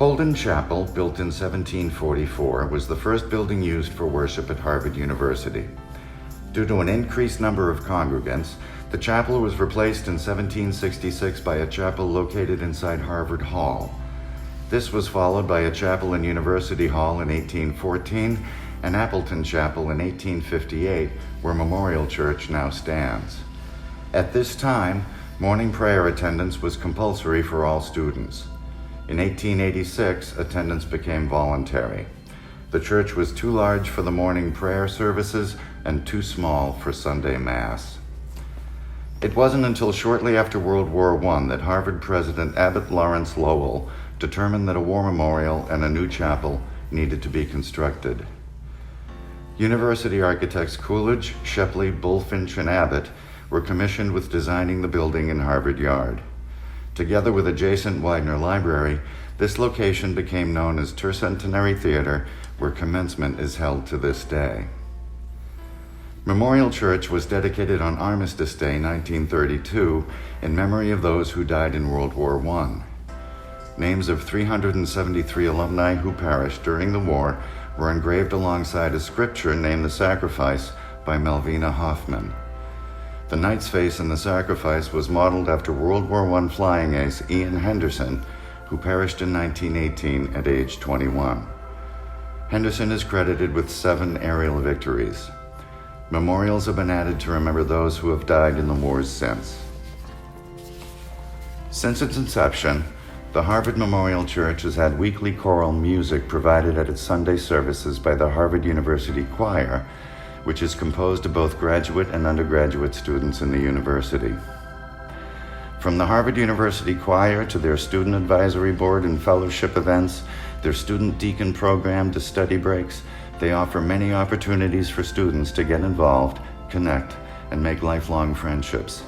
Holden Chapel, built in 1744, was the first building used for worship at Harvard University. Due to an increased number of congregants, the chapel was replaced in 1766 by a chapel located inside Harvard Hall. This was followed by a chapel in University Hall in 1814 and Appleton Chapel in 1858, where Memorial Church now stands. At this time, morning prayer attendance was compulsory for all students. In 1886, attendance became voluntary. The church was too large for the morning prayer services and too small for Sunday Mass. It wasn't until shortly after World War I that Harvard President Abbott Lawrence Lowell determined that a war memorial and a new chapel needed to be constructed. University architects Coolidge, Shepley, Bulfinch, and Abbott were commissioned with designing the building in Harvard Yard. Together with adjacent Widener Library, this location became known as Tercentenary Theater, where commencement is held to this day. Memorial Church was dedicated on Armistice Day 1932 in memory of those who died in World War I. Names of 373 alumni who perished during the war were engraved alongside a scripture named The Sacrifice by Melvina Hoffman. The knight's face in The Sacrifice was modeled after World War I flying ace Ian Henderson, who perished in 1918 at age 21. Henderson is credited with 7 aerial victories. Memorials have been added to remember those who have died in the wars since. Since its inception, the Harvard Memorial Church has had weekly choral music provided at its Sunday services by the Harvard University Choir, which is composed of both graduate and undergraduate students in the university. From the Harvard University Choir to their student advisory board and fellowship events, their student deacon program to study breaks, they offer many opportunities for students to get involved, connect, and make lifelong friendships.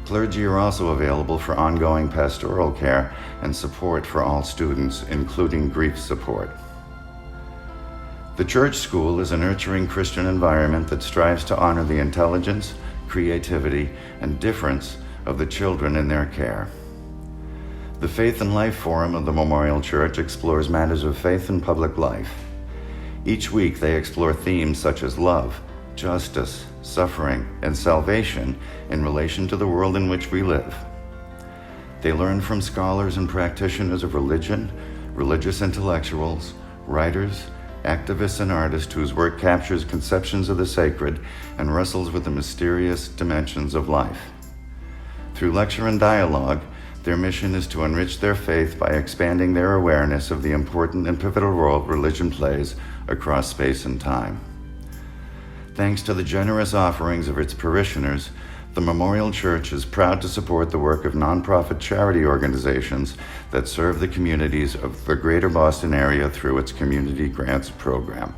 Clergy are also available for ongoing pastoral care and support for all students, including grief support. The church school is a nurturing Christian environment that strives to honor the intelligence, creativity, and difference of the children in their care. The Faith and Life Forum of the Memorial Church explores matters of faith and public life. Each week they explore themes such as love, justice, suffering, and salvation in relation to the world in which we live. They learn from scholars and practitioners of religion, religious intellectuals, writers, activists, and artists whose work captures conceptions of the sacred and wrestles with the mysterious dimensions of life. Through lecture and dialogue, their mission is to enrich their faith by expanding their awareness of the important and pivotal role religion plays across space and time. Thanks to the generous offerings of its parishioners, the Memorial Church is proud to support the work of nonprofit charity organizations that serve the communities of the Greater Boston area through its Community Grants program.